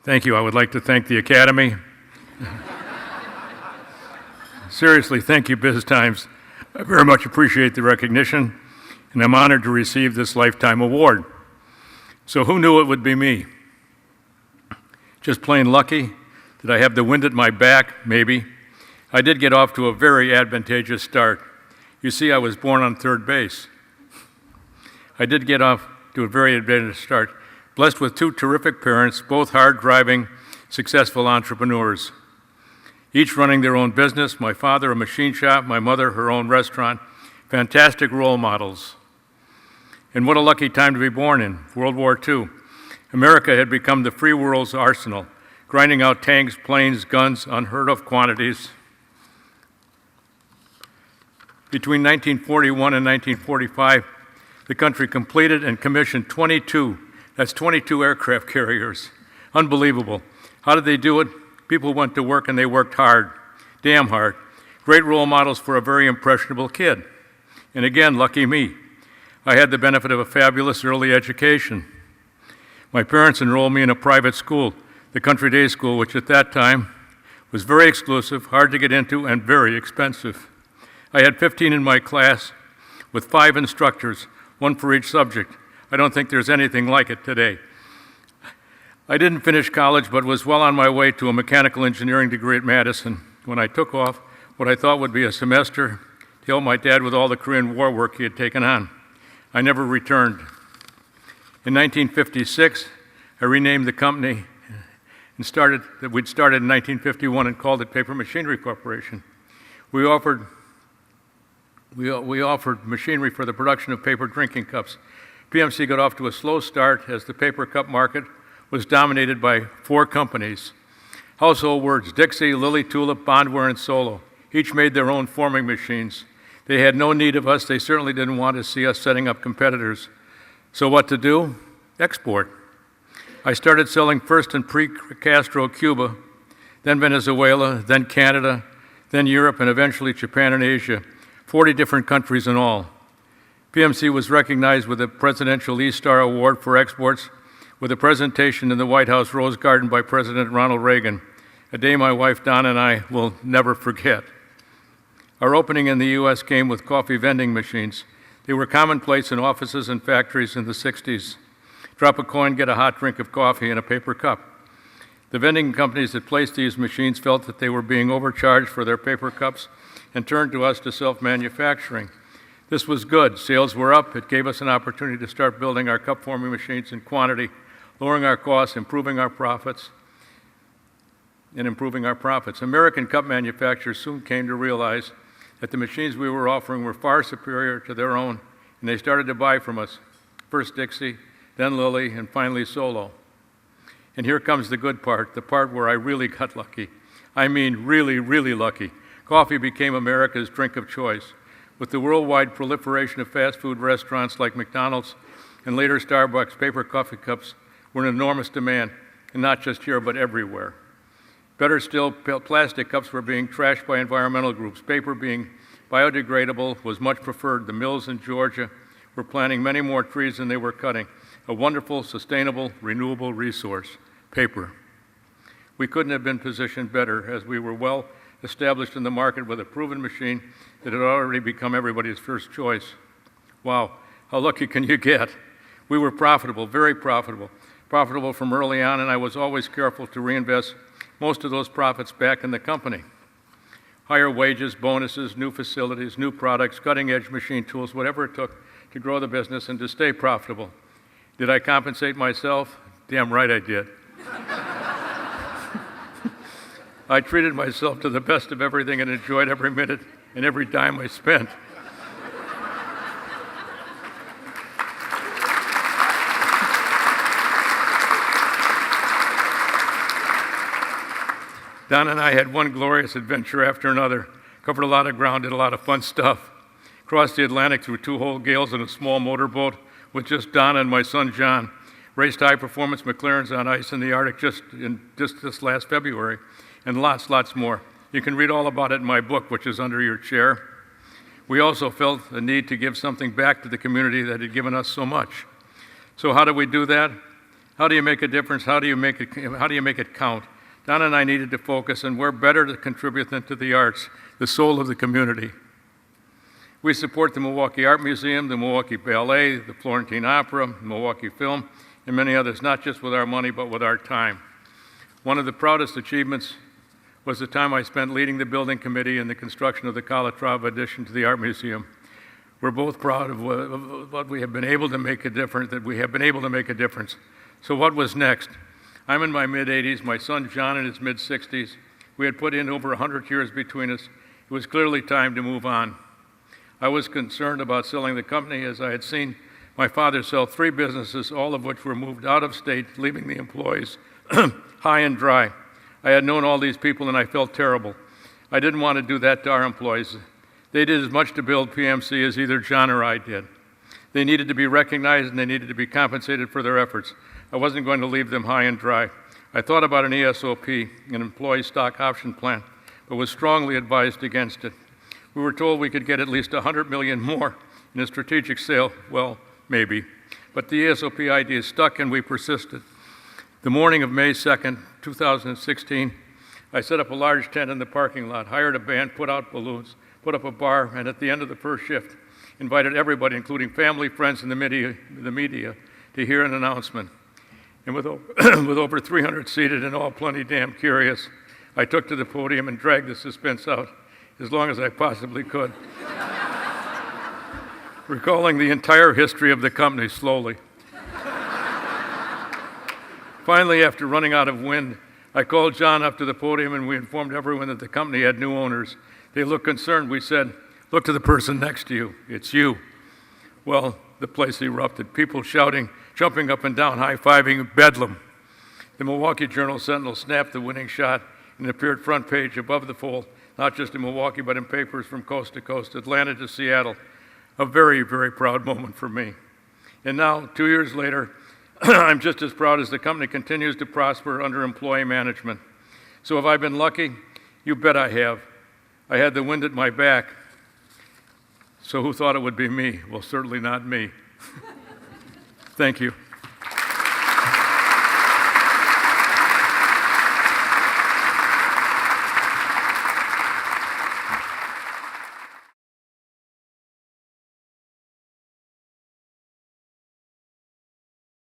Thank you. I would like to thank the Academy. Seriously, thank you, BizTimes. I very much appreciate the recognition, and I'm honored to receive this lifetime award. So who knew it would be me? Just plain lucky? Did I have the wind at my back? Maybe. I did get off to a very advantageous start. You see, I was born on third base. I did get off to a very advantageous start, blessed with two terrific parents, both hard-driving, successful entrepreneurs, each running their own business, my father a machine shop, my mother her own restaurant, fantastic role models. And what a lucky time to be born in, World War II. America had become the free world's arsenal, grinding out tanks, planes, guns, unheard of quantities. Between 1941 and 1945, the country completed and commissioned 22 aircraft carriers. Unbelievable. How did they do it? People went to work and they worked hard, damn hard. Great role models for a very impressionable kid. And again, lucky me. I had the benefit of a fabulous early education. My parents enrolled me in a private school, the Country Day School, which at that time was very exclusive, hard to get into, and very expensive. I had 15 in my class with 5 instructors, one for each subject. I don't think there's anything like it today. I didn't finish college, but was well on my way to a mechanical engineering degree at Madison when I took off what I thought would be a semester to help my dad with all the Korean War work he had taken on. I never returned. In 1956, I renamed the company and we'd started in 1951 and called it Paper Machinery Corporation. We offered machinery for the production of paper drinking cups. PMC got off to a slow start as the paper cup market was dominated by 4 companies. Household words, Dixie, Lily Tulip, Bondware, and Solo. Each made their own forming machines. They had no need of us. They certainly didn't want to see us setting up competitors. So what to do? Export. I started selling first in pre-Castro Cuba, then Venezuela, then Canada, then Europe, and eventually Japan and Asia. 40 different countries in all. PMC was recognized with a Presidential E-Star Award for exports with a presentation in the White House Rose Garden by President Ronald Reagan, a day my wife Donna and I will never forget. Our opening in the U.S. came with coffee vending machines. They were commonplace in offices and factories in the 60s. Drop a coin, get a hot drink of coffee in a paper cup. The vending companies that placed these machines felt that they were being overcharged for their paper cups and turned to us to self-manufacturing. This was good. Sales were up. It gave us an opportunity to start building our cup forming machines in quantity, lowering our costs, improving our profits. American cup manufacturers soon came to realize that the machines we were offering were far superior to their own, and they started to buy from us. First Dixie, then Lily, and finally Solo. And here comes the good part, the part where I really got lucky. I mean really, really lucky. Coffee became America's drink of choice. With the worldwide proliferation of fast food restaurants like McDonald's and later Starbucks, paper coffee cups were in enormous demand, and not just here, but everywhere. Better still, plastic cups were being trashed by environmental groups. Paper being biodegradable was much preferred. The mills in Georgia were planting many more trees than they were cutting. A wonderful, sustainable, renewable resource, paper. We couldn't have been positioned better, as we were well established in the market with a proven machine that had already become everybody's first choice. Wow, how lucky can you get? We were profitable, very profitable. Profitable from early on, and I was always careful to reinvest most of those profits back in the company. Higher wages, bonuses, new facilities, new products, cutting-edge machine tools, whatever it took to grow the business and to stay profitable. Did I compensate myself? Damn right I did. I treated myself to the best of everything and enjoyed every minute and every dime I spent. Don and I had one glorious adventure after another, covered a lot of ground, did a lot of fun stuff. Crossed the Atlantic through 2 whole gales in a small motorboat with just Don and my son John. Raced high-performance McLarens on ice in the Arctic just this last February, and lots more. You can read all about it in my book, which is under your chair. We also felt the need to give something back to the community that had given us so much. So how did we do that? How do you make a difference? How do you make it count? Don and I needed to focus, and we're better to contribute than to the arts, the soul of the community. We support the Milwaukee Art Museum, the Milwaukee Ballet, the Florentine Opera, Milwaukee Film, and many others, not just with our money, but with our time. One of the proudest achievements was the time I spent leading the building committee in the construction of the Calatrava addition to the Art Museum. We're both proud of what we have been able to make a difference, that we have been able to make a difference. So what was next? I'm in my mid-80s, my son John in his mid-60s. We had put in over 100 years between us. It was clearly time to move on. I was concerned about selling the company, as I had seen my father sell 3 businesses, all of which were moved out of state, leaving the employees high and dry. I had known all these people and I felt terrible. I didn't want to do that to our employees. They did as much to build PMC as either John or I did. They needed to be recognized and they needed to be compensated for their efforts. I wasn't going to leave them high and dry. I thought about an ESOP, an employee stock option plan, but was strongly advised against it. We were told we could get at least $100 million more in a strategic sale. Well, maybe. But the ESOP idea stuck and we persisted. The morning of May 2nd, 2016, I set up a large tent in the parking lot, hired a band, put out balloons, put up a bar, and at the end of the first shift, invited everybody, including family, friends, and the media, to hear an announcement. And with over 300 seated and all plenty damn curious, I took to the podium and dragged the suspense out as long as I possibly could, recalling the entire history of the company slowly. Finally, after running out of wind, I called John up to the podium and we informed everyone that the company had new owners. They looked concerned. We said, "Look to the person next to you. It's you." Well, the place erupted. People shouting, jumping up and down, high-fiving, bedlam. The Milwaukee Journal-Sentinel snapped the winning shot and appeared front page above the fold, not just in Milwaukee, but in papers from coast to coast, Atlanta to Seattle. A very, very proud moment for me. And now, 2 years later, I'm just as proud as the company continues to prosper under employee management. So have I been lucky? You bet I have. I had the wind at my back. So who thought it would be me? Well, certainly not me. Thank you.